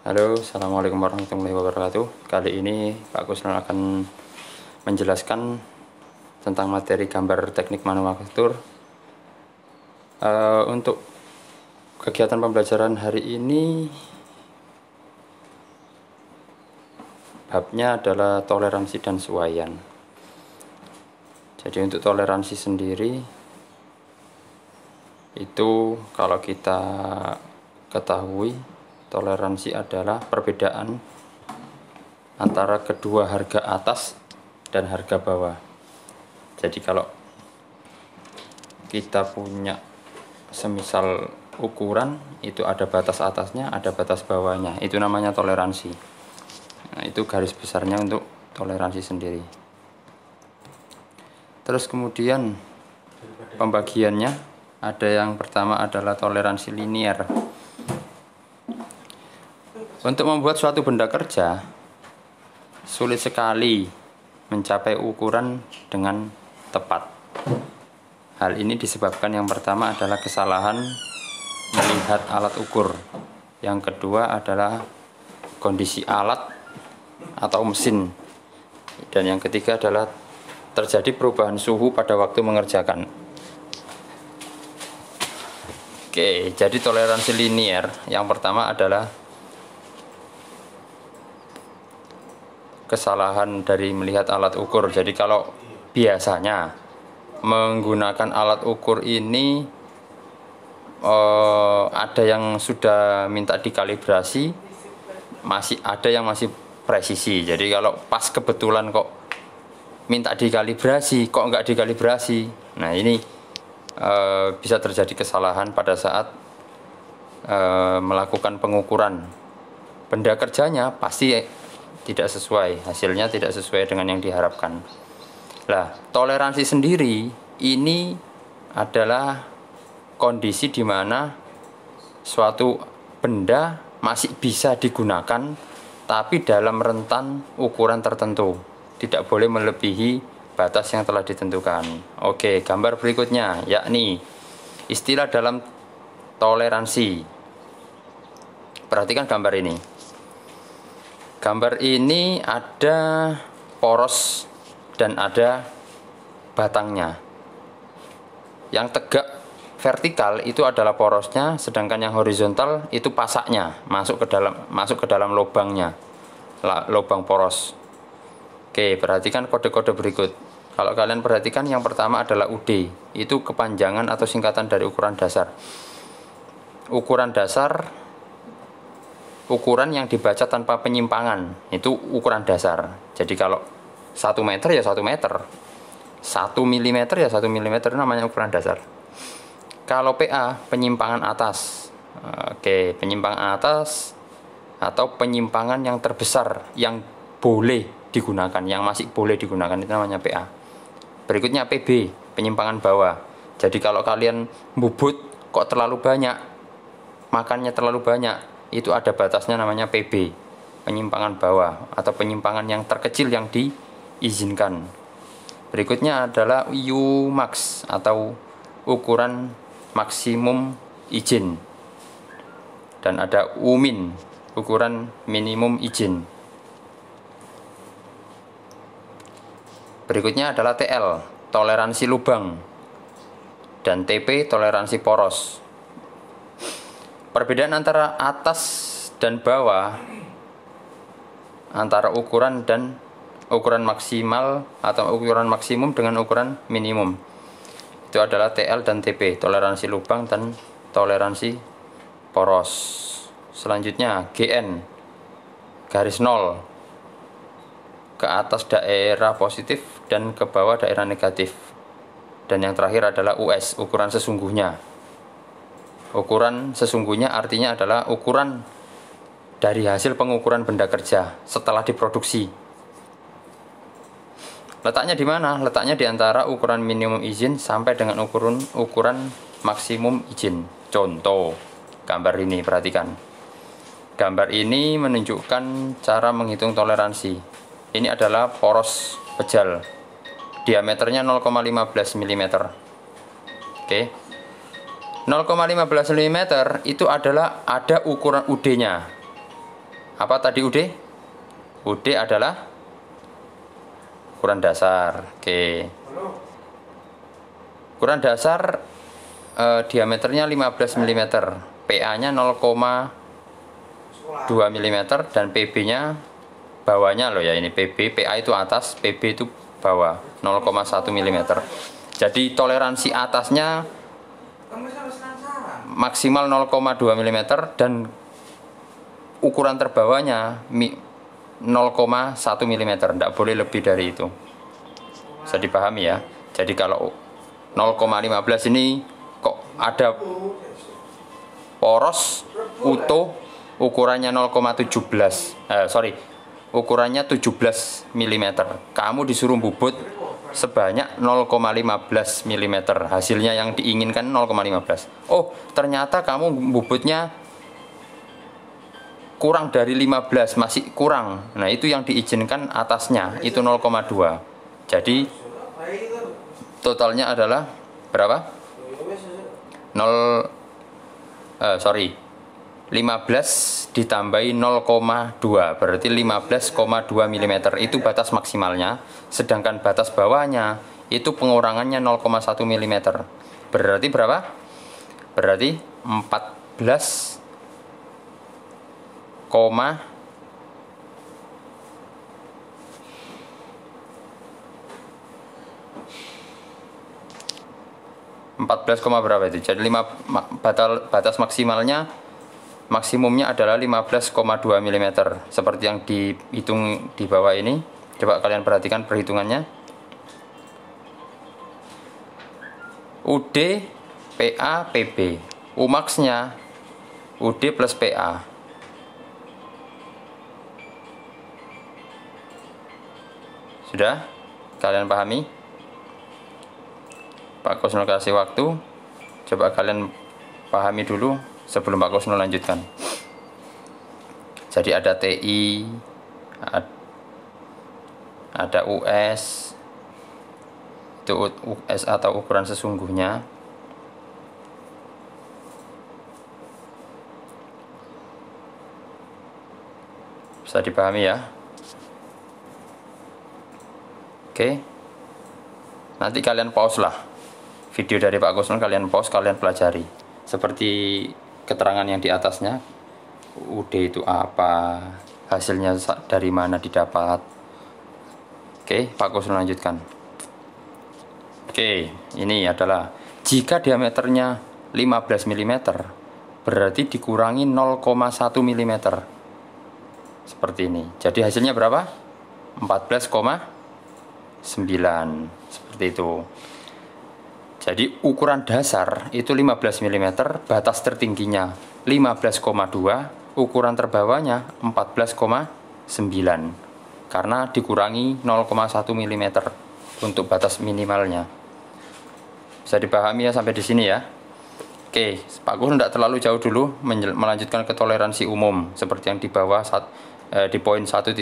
Halo, Assalamualaikum warahmatullahi wabarakatuh. Kali ini Pak Kusnul akan menjelaskan tentang materi gambar teknik manufaktur. Untuk kegiatan pembelajaran hari ini, babnya adalah toleransi dan sesuaian. Jadi untuk toleransi sendiri, itu kalau kita ketahui, toleransi adalah perbedaan antara kedua harga atas dan harga bawah. Jadi kalau kita punya semisal ukuran, itu ada batas atasnya, ada batas bawahnya. Itu namanya toleransi. Nah, itu garis besarnya untuk toleransi sendiri. Terus kemudian pembagiannya, ada yang pertama adalah toleransi linier. Untuk membuat suatu benda kerja, sulit sekali mencapai ukuran dengan tepat. Hal ini disebabkan yang pertama adalah kesalahan melihat alat ukur. Yang kedua adalah kondisi alat atau mesin. Dan yang ketiga adalah terjadi perubahan suhu pada waktu mengerjakan. Oke, jadi toleransi linier yang pertama adalah kesalahan dari melihat alat ukur. Jadi kalau biasanya menggunakan alat ukur ini ada yang sudah minta dikalibrasi, masih ada yang masih presisi. Jadi kalau pas kebetulan kok minta dikalibrasi, kok nggak dikalibrasi, nah ini bisa terjadi kesalahan pada saat melakukan pengukuran. Benda kerjanya pasti tidak sesuai, hasilnya tidak sesuai dengan yang diharapkan. Nah, toleransi sendiri ini adalah kondisi di mana suatu benda masih bisa digunakan, tapi dalam rentan ukuran tertentu, tidak boleh melebihi batas yang telah ditentukan. Oke, gambar berikutnya, yakni istilah dalam toleransi. Perhatikan gambar ini. Gambar ini ada poros dan ada batangnya. Yang tegak vertikal itu adalah porosnya, sedangkan yang horizontal itu pasaknya, masuk ke dalam lubangnya, lubang poros. Oke, perhatikan kode-kode berikut. Kalau kalian perhatikan, yang pertama adalah UD, itu kepanjangan atau singkatan dari ukuran dasar. Ukuran dasar, ukuran yang dibaca tanpa penyimpangan, itu ukuran dasar. Jadi kalau 1 meter ya 1 meter, 1 mm ya 1 mm, namanya ukuran dasar. Kalau PA, penyimpangan atas. Oke, penyimpangan atas atau penyimpangan yang terbesar yang boleh digunakan, yang masih boleh digunakan, itu namanya PA. Berikutnya PB, penyimpangan bawah. Jadi kalau kalian bubut kok terlalu banyak, makannya terlalu banyak, itu ada batasnya, namanya PB, penyimpangan bawah atau penyimpangan yang terkecil yang diizinkan. Berikutnya adalah UMax atau ukuran maksimum izin, dan ada UMin, ukuran minimum izin. Berikutnya adalah TL, toleransi lubang, dan TP, toleransi poros. Perbedaan antara atas dan bawah, antara ukuran dan ukuran maksimal atau ukuran maksimum dengan ukuran minimum, itu adalah TL dan TP, toleransi lubang dan toleransi poros. Selanjutnya GN, garis 0, ke atas daerah positif dan ke bawah daerah negatif. Dan yang terakhir adalah US, ukuran sesungguhnya. Ukuran sesungguhnya artinya adalah ukuran dari hasil pengukuran benda kerja setelah diproduksi. Letaknya di mana? Letaknya di antara ukuran minimum izin sampai dengan ukuran maksimum izin. Contoh gambar ini, perhatikan. Gambar ini menunjukkan cara menghitung toleransi. Ini adalah poros pejal, diameternya 0,15 mm. Oke. 0,15 mm itu adalah ada ukuran UD-nya. Apa tadi UD? UD adalah ukuran dasar. Oke. Ukuran dasar diameternya 15 mm, PA-nya 0,2 mm dan PB-nya bawahnya loh ya, ini PB, PA itu atas, PB itu bawah 0,1 mm. Jadi toleransi atasnya maksimal 0,2 mm dan ukuran terbawahnya 0,1 mm, tidak boleh lebih dari itu. Bisa dipahami ya. Jadi kalau 0,15 ini kok ada poros utuh ukurannya 0,17 ukurannya 17 mm, kamu disuruh bubut sebanyak 0,15 mm, hasilnya yang diinginkan 0,15. Oh ternyata kamu bubutnya kurang dari 15, masih kurang, nah itu yang diizinkan atasnya itu 0,2. Jadi totalnya adalah berapa? 15 ditambahi 0,2 berarti 15,2 mm itu batas maksimalnya, sedangkan batas bawahnya itu pengurangannya 0,1 mm. Berarti berapa? Berarti 14, 14, berapa itu? Jadi batas maksimumnya adalah 15,2 mm seperti yang dihitung di bawah ini. Coba kalian perhatikan perhitungannya. UD, PA, PB. Umax-nya UD plus PA. Sudah? Kalian pahami? Pak Kusnul kasih waktu. Coba kalian pahami dulu sebelum Pak Kusnul lanjutkan. Jadi ada TI, ada US, itu US atau ukuran sesungguhnya. Bisa dipahami ya? Oke. Nanti kalian pause lah video dari Pak Kusnul, kalian pause, kalian pelajari seperti keterangan yang di atasnya. UD itu apa, hasilnya dari mana didapat. Oke, Pak Kusnul lanjutkan. Oke, ini adalah jika diameternya 15 mm berarti dikurangi 0,1 mm seperti ini. Jadi hasilnya berapa? 14,9 seperti itu. Jadi ukuran dasar itu 15 mm, batas tertingginya 15,2, ukuran terbawahnya 14,9 karena dikurangi 0,1 mm untuk batas minimalnya. Bisa dipahami ya sampai di sini ya. Oke, Pak Kusnul tidak terlalu jauh dulu, melanjutkan ke toleransi umum seperti yang di bawah di poin 1.2.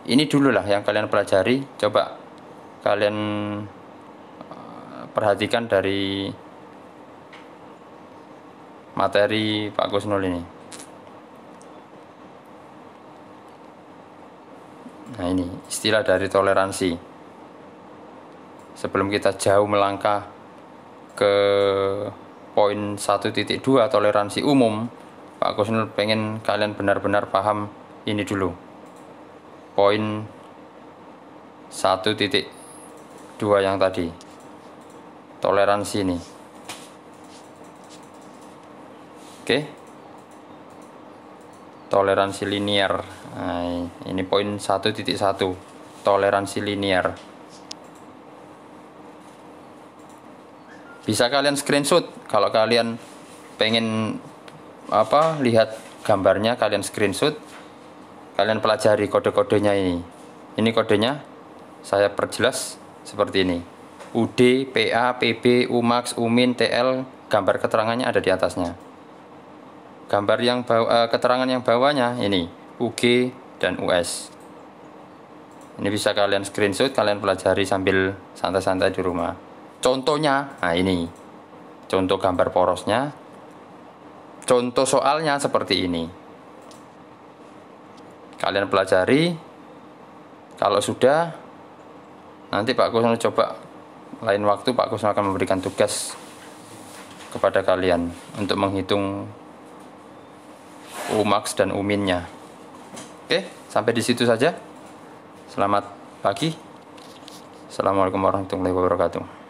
Ini dulu lah yang kalian pelajari. Coba kalian perhatikan dari materi Pak Kusnul ini. Nah ini istilah dari toleransi. Sebelum kita jauh melangkah ke poin 1.2 toleransi umum, Pak Kusnul pengen kalian benar-benar paham ini dulu. Poin 1.2 yang tadi, toleransi ini. Oke. Toleransi linear. Nah, ini poin 1.1, toleransi linear. Bisa kalian screenshot kalau kalian pengen lihat gambarnya, kalian screenshot, kalian pelajari kode-kodenya ini. Ini kodenya saya perjelas seperti ini. UD, PA, PB, Umax, Umin, TL, gambar keterangannya ada di atasnya. Gambar yang keterangan yang bawahnya ini UG dan US. Ini bisa kalian screenshot, kalian pelajari sambil santai-santai di rumah. Contohnya, nah ini contoh gambar porosnya, contoh soalnya seperti ini. kalian pelajari. Kalau sudah, nanti Pak Kusno coba lain waktu Pak Kusno akan memberikan tugas kepada kalian untuk menghitung UMAX dan UMIN-nya. Oke, sampai di situ saja. Selamat pagi. Assalamualaikum warahmatullahi wabarakatuh.